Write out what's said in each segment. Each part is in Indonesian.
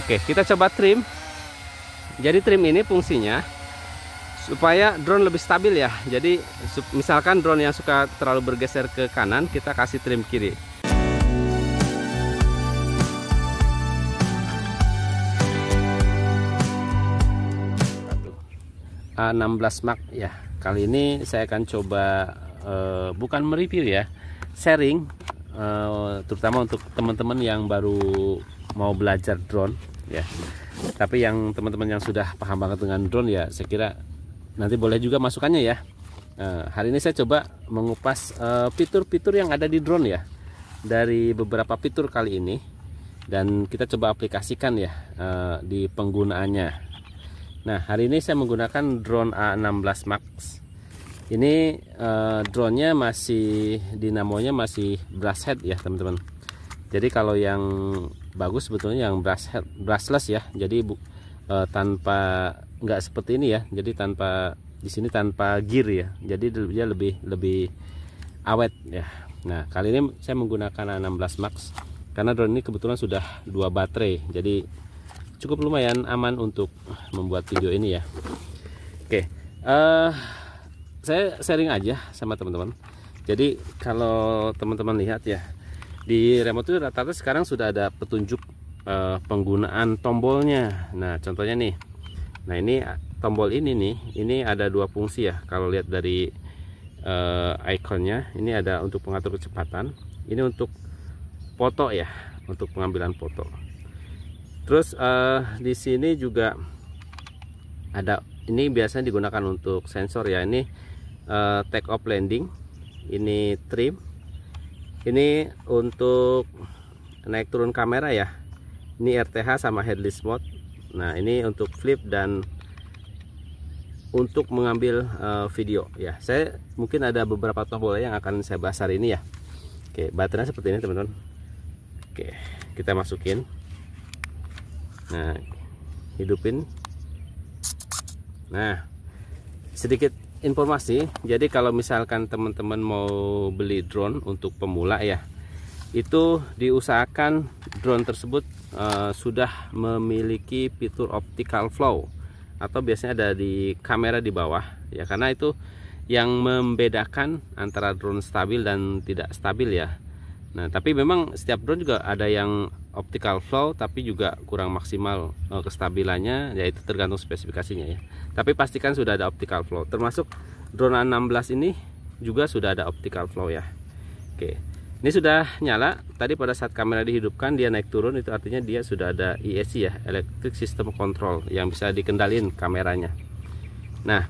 Oke, kita coba trim. Jadi trim ini fungsinya supaya drone lebih stabil ya. Jadi misalkan drone yang suka terlalu bergeser ke kanan, kita kasih trim kiri. 16 Mark ya. Kali ini saya akan coba bukan mereview ya, sharing, terutama untuk teman-teman yang baru mau belajar drone ya. Tapi yang teman-teman yang sudah paham banget dengan drone ya, saya kira nanti boleh juga masukannya ya. Hari ini saya coba mengupas fitur-fitur yang ada di drone ya, dari beberapa fitur kali ini, dan kita coba aplikasikan ya di penggunaannya. Nah, hari ini saya menggunakan drone A16 Max. Ini drone-nya masih, dinamonya masih brush head ya teman-teman. Jadi kalau yang bagus sebetulnya yang brushless ya. Jadi tanpa, nggak seperti ini ya. Jadi tanpa, di sini tanpa gear ya. Jadi dia lebih awet ya. Nah, kali ini saya menggunakan A16 Max karena drone ini kebetulan sudah 2 baterai. Jadi cukup lumayan aman untuk membuat video ini ya. Oke, saya sharing aja sama teman-teman. Jadi kalau teman-teman lihat ya, di remote itu rata-rata sekarang sudah ada petunjuk penggunaan tombolnya. Nah, contohnya nih. Nah, ini tombol ini nih, ini ada 2 fungsi ya. Kalau lihat dari ikonnya, ini ada untuk pengatur kecepatan, ini untuk foto ya, untuk pengambilan foto. Terus di sini juga ada, ini biasanya digunakan untuk sensor ya. Ini take off landing, ini trim, ini untuk naik turun kamera ya. Ini RTH sama headless mode. Nah, ini untuk flip dan untuk mengambil video ya. Saya mungkin ada beberapa tombol yang akan saya bahas hari ini ya. Oke, baterainya seperti ini teman-teman. Oke, kita masukin. Nah, hidupin. Nah, sedikit informasi. Jadi kalau misalkan teman-teman mau beli drone untuk pemula ya, itu diusahakan drone tersebut sudah memiliki fitur optical flow, atau biasanya ada di kamera di bawah ya, karena itu yang membedakan antara drone stabil dan tidak stabil ya. Nah, tapi memang setiap drone juga ada yang optical flow tapi juga kurang maksimal kestabilannya, yaitu tergantung spesifikasinya ya. Tapi pastikan sudah ada optical flow. Termasuk drone A16 ini juga sudah ada optical flow ya. Oke. Ini sudah nyala. Tadi pada saat kamera dihidupkan dia naik turun, itu artinya dia sudah ada ESC ya, Electric System Control, yang bisa dikendalin kameranya. Nah,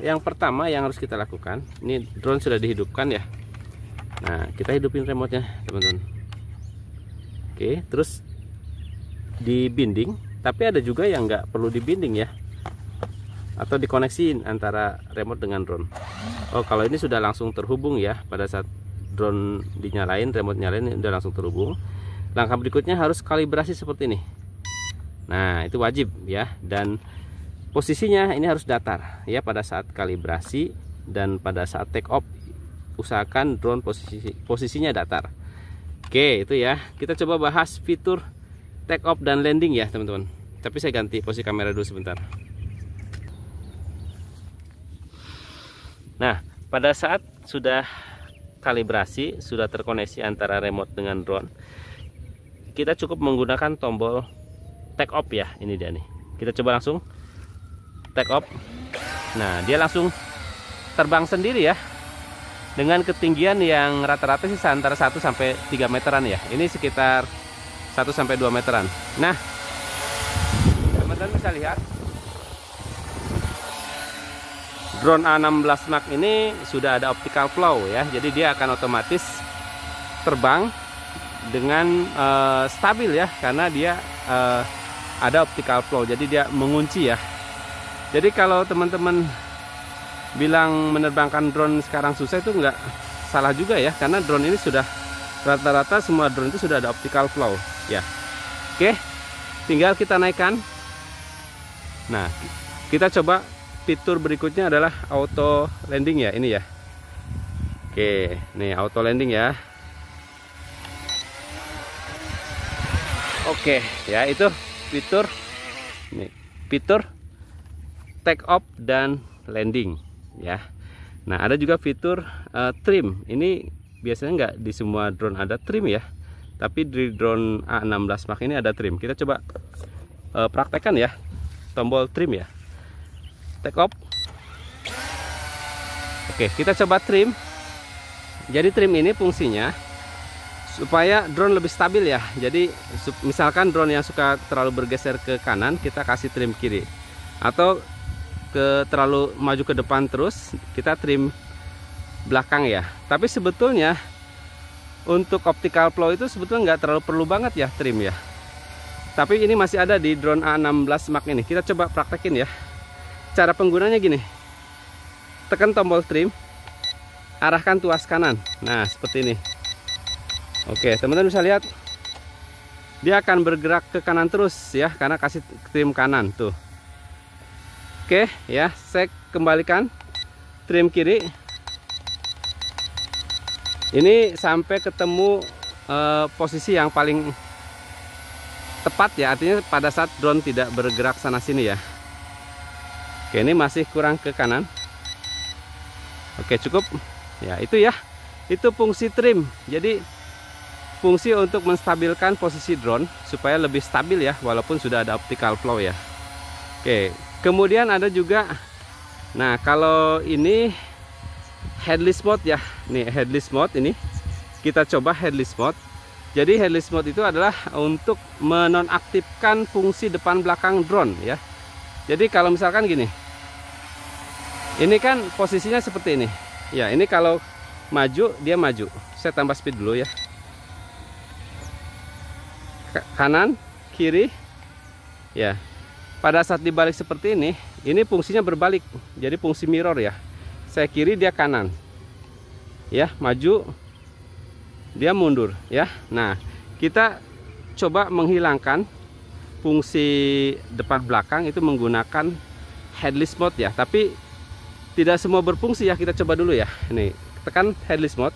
yang pertama yang harus kita lakukan, ini drone sudah dihidupkan ya. Nah, kita hidupin remote-nya teman-teman. Oke, terus dibinding, tapi ada juga yang nggak perlu dibinding ya, atau dikoneksiin antara remote dengan drone. Oh, kalau ini sudah langsung terhubung ya, pada saat drone dinyalain, remote nyalain, ini udah langsung terhubung. Langkah berikutnya harus kalibrasi seperti ini. Nah, itu wajib ya, dan posisinya ini harus datar ya pada saat kalibrasi, dan pada saat take off usahakan drone posisinya datar. Oke, itu ya. Kita coba bahas fitur take off dan landing ya teman-teman. Tapi saya ganti posisi kamera dulu sebentar. Nah, pada saat sudah kalibrasi, sudah terkoneksi antara remote dengan drone, kita cukup menggunakan tombol take off ya. Ini dia nih. Kita coba langsung take off. Nah, dia langsung terbang sendiri ya, dengan ketinggian yang rata-rata sih antara 1 sampai 3 meteran ya. Ini sekitar 1 sampai 2 meteran. Nah, teman-teman bisa lihat drone A16 Max ini sudah ada optical flow ya. Jadi dia akan otomatis terbang dengan stabil ya, karena dia ada optical flow. Jadi dia mengunci ya. Jadi kalau teman-teman bilang menerbangkan drone sekarang susah, itu enggak salah juga ya, karena drone ini sudah rata-rata semua drone itu sudah ada optical flow ya. Oke, tinggal kita naikkan. Nah, kita coba fitur berikutnya adalah auto landing ya, ini ya. Oke, nih auto landing ya. Oke, ya itu fitur nih, fitur take off dan landing ya. Nah, ada juga fitur trim. Ini biasanya nggak di semua drone ada trim ya, tapi di drone A16 Max ini ada trim. Kita coba praktekkan ya, tombol trim ya, take off. Oke, kita coba trim. Jadi trim ini fungsinya supaya drone lebih stabil ya. Jadi misalkan drone yang suka terlalu bergeser ke kanan, kita kasih trim kiri, atau terlalu maju ke depan terus, kita trim belakang ya. Tapi sebetulnya untuk optical flow itu sebetulnya nggak terlalu perlu banget ya trim ya. Tapi ini masih ada di drone A16 Max ini. Kita coba praktekin ya. Cara penggunanya gini, tekan tombol trim, arahkan tuas kanan. Nah, seperti ini. Oke, teman-teman bisa lihat dia akan bergerak ke kanan terus ya, karena kasih trim kanan tuh. Oke ya, saya kembalikan trim kiri. Ini sampai ketemu posisi yang paling tepat ya, artinya pada saat drone tidak bergerak sana sini ya. Oke, ini masih kurang ke kanan. Oke, cukup ya, itu ya, itu fungsi trim. Jadi fungsi untuk menstabilkan posisi drone supaya lebih stabil ya, walaupun sudah ada optical flow ya. Oke, kemudian ada juga, nah kalau ini headless mode ya. Nih headless mode ini, kita coba headless mode. Jadi headless mode itu adalah untuk menonaktifkan fungsi depan belakang drone ya. Jadi kalau misalkan gini, ini kan posisinya seperti ini ya. Ini kalau maju, dia maju. Saya tambah speed dulu ya. Kanan, kiri ya. Pada saat dibalik seperti ini fungsinya berbalik. Jadi fungsi mirror ya. Saya kiri, dia kanan ya, maju, dia mundur ya. Nah, kita coba menghilangkan fungsi depan belakang itu menggunakan headless mode ya. Tapi tidak semua berfungsi ya. Kita coba dulu ya. Ini tekan headless mode.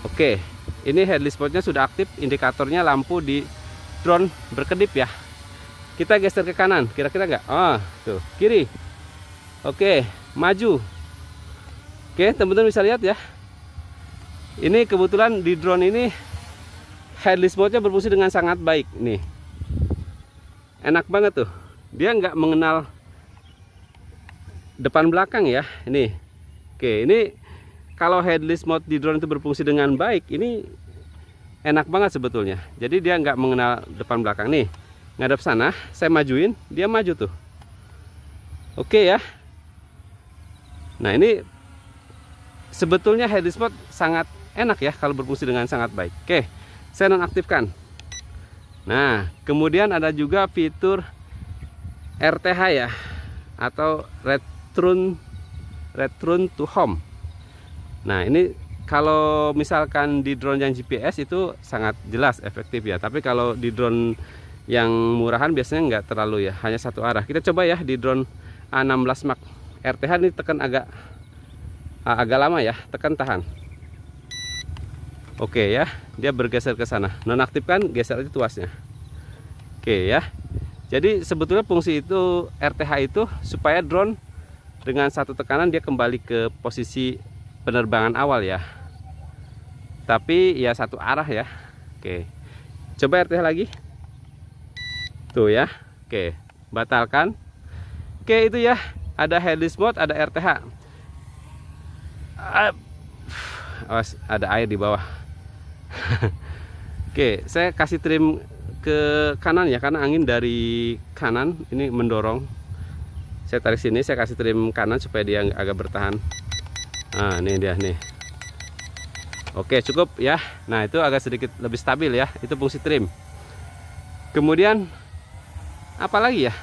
Oke, ini headless mode-nya sudah aktif, indikatornya lampu di drone berkedip ya. Kita geser ke kanan, kira-kira nggak? Oh, tuh, kiri. Oke, maju. Oke, teman-teman bisa lihat ya. Ini kebetulan di drone ini headless mode-nya berfungsi dengan sangat baik nih. Enak banget tuh. Dia nggak mengenal depan belakang ya. Ini. Oke, ini kalau headless mode di drone itu berfungsi dengan baik, ini enak banget sebetulnya. Jadi dia nggak mengenal depan belakang. Nih, ngadep sana, saya majuin, dia maju tuh. Oke ya. Nah, ini sebetulnya headless mode sangat enak ya kalau berfungsi dengan sangat baik. Oke, saya nonaktifkan. Nah, kemudian ada juga fitur RTH ya, atau return to home. Nah, ini kalau misalkan di drone yang GPS itu sangat jelas efektif ya. Tapi kalau di drone yang murahan biasanya nggak terlalu ya, hanya satu arah. Kita coba ya di drone A16 Max. RTH ini tekan agak lama ya, tekan tahan. Oke ya, dia bergeser ke sana. Nonaktifkan, geser aja tuasnya. Oke ya. Jadi sebetulnya fungsi itu RTH itu supaya drone dengan satu tekanan dia kembali ke posisi penerbangan awal ya, tapi ya satu arah ya. Oke, coba RTH lagi tuh ya. Oke, batalkan. Oke, itu ya, ada headless mode, ada RTH. Ada air di bawah. Oke, saya kasih trim ke kanan ya, karena angin dari kanan ini mendorong. Saya tarik sini, saya kasih trim kanan supaya dia agak bertahan. Nah, ini dia nih. Oke, cukup ya. Nah, itu agak sedikit lebih stabil ya. Itu fungsi trim. Kemudian apa lagi ya?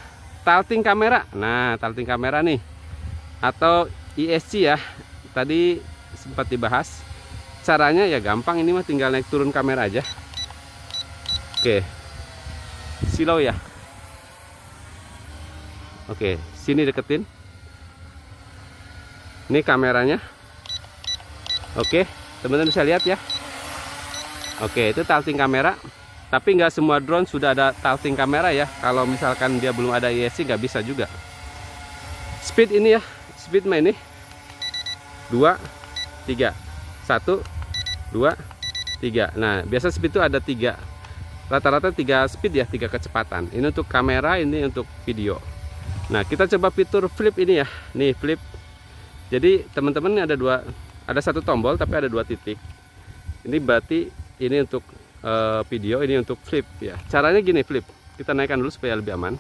Tilting kamera. Nah, tilting kamera nih, atau ESC ya. Tadi sempat dibahas. Caranya ya gampang, ini mah tinggal naik turun kamera aja. Oke. Slow ya. Oke, sini deketin. Ini kameranya. Oke, teman-teman bisa lihat ya. Oke, itu tilting kamera. Tapi nggak semua drone sudah ada tilting kamera ya. Kalau misalkan dia belum ada ESC nggak bisa juga. Speed ini ya, speed main ini 2, 3, 1, 2, 3. Nah, biasa speed itu ada 3. Rata-rata 3 speed ya, 3 kecepatan. Ini untuk kamera, ini untuk video. Nah, kita coba fitur flip ini ya. Nih, flip. Jadi, teman-teman ada satu tombol tapi ada 2 titik. Ini berarti ini untuk video, ini untuk flip ya. Caranya gini, flip. Kita naikkan dulu supaya lebih aman.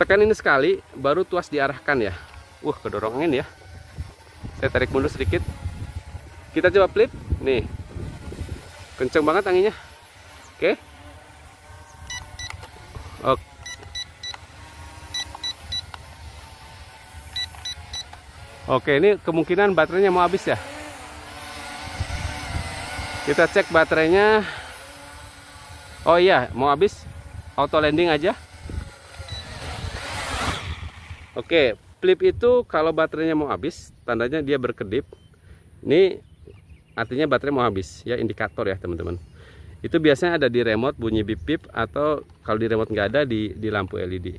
Tekan ini sekali, baru tuas diarahkan ya. Kedorong angin ya. Saya tarik mundur sedikit. Kita coba flip. Nih. Kenceng banget anginnya. Oke. Oke. Oke, ini kemungkinan baterainya mau habis ya. Kita cek baterainya. Oh iya, mau habis. Auto landing aja. Oke, flip itu kalau baterainya mau habis, tandanya dia berkedip. Ini artinya baterai mau habis ya, indikator ya teman-teman. Itu biasanya ada di remote bunyi bip bip, atau kalau di remote nggak ada di lampu LED.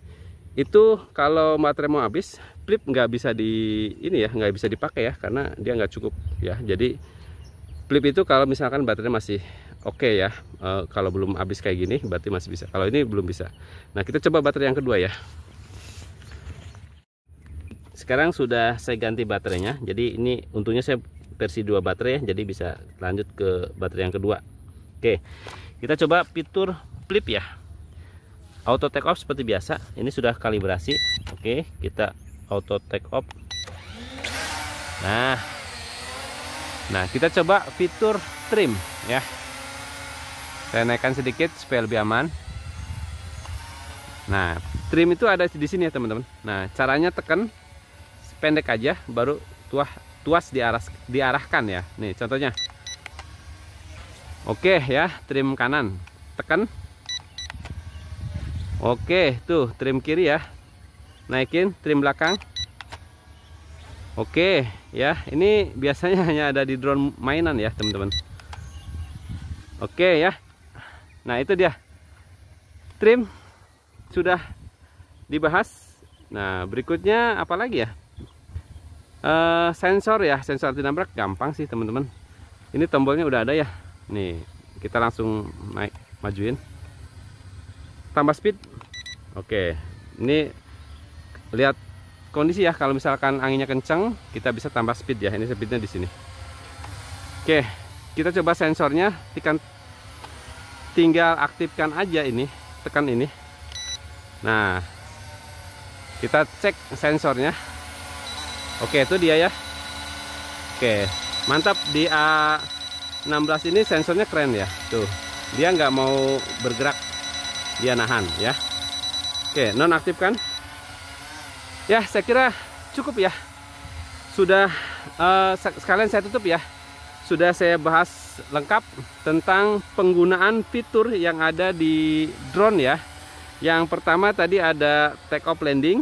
Itu kalau baterai mau habis, flip nggak bisa nggak bisa dipakai ya, karena dia nggak cukup ya. Jadi flip itu kalau misalkan baterai masih oke ya, kalau belum habis kayak gini berarti masih bisa. Kalau ini belum bisa. Nah, kita coba baterai yang kedua ya. Sekarang sudah saya ganti baterainya. Jadi ini untungnya saya versi 2 baterai ya, jadi bisa lanjut ke baterai yang kedua. Oke, kita coba fitur flip ya. Auto take off seperti biasa. Ini sudah kalibrasi. Oke, kita auto take off. Nah, kita coba fitur trim ya. Saya naikkan sedikit supaya lebih aman. Nah, trim itu ada di sini ya teman-teman. Nah, caranya tekan pendek aja, baru tuas diarahkan ya. Nih contohnya. Oke ya, trim kanan, tekan. Oke, tuh trim kiri ya, naikin. Trim belakang. Oke ya, ini biasanya hanya ada di drone mainan ya teman-teman. Oke ya. Nah, itu dia trim sudah dibahas. Nah, berikutnya apa lagi ya? Sensor ya, sensor anti nabrak gampang sih teman-teman. Ini tombolnya udah ada ya. Nih, kita langsung majuin. Tambah speed. Oke, ini lihat kondisi ya. Kalau misalkan anginnya kencang, kita bisa tambah speed ya. Ini speednya di sini. Oke, kita coba sensornya. Tinggal aktifkan aja ini, tekan ini. Nah, kita cek sensornya. Oke, itu dia ya. Oke, mantap. Di A16 ini sensornya keren ya. Tuh, dia nggak mau bergerak, dia nahan ya. Oke, nonaktifkan. Ya, saya kira cukup ya. Sudah, sekalian saya tutup ya. Sudah saya bahas lengkap tentang penggunaan fitur yang ada di drone ya. Yang pertama tadi ada take off landing.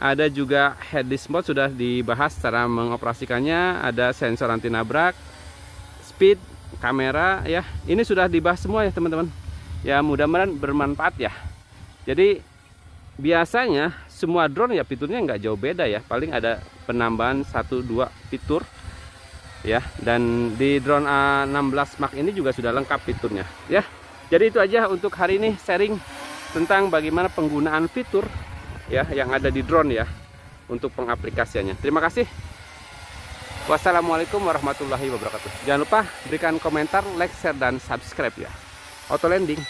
Ada juga headless mode, sudah dibahas cara mengoperasikannya. Ada sensor anti nabrak, speed, kamera ya. Ini sudah dibahas semua ya teman-teman. Ya, mudah-mudahan bermanfaat ya. Jadi biasanya semua drone ya fiturnya nggak jauh beda ya. Paling ada penambahan 1-2 fitur ya. Dan di drone A16 Mark ini juga sudah lengkap fiturnya ya. Jadi itu aja untuk hari ini, sharing tentang bagaimana penggunaan fitur ya yang ada di drone ya untuk pengaplikasiannya. Terima kasih. Wassalamualaikum warahmatullahi wabarakatuh. Jangan lupa berikan komentar, like, share, dan subscribe ya. Auto landing.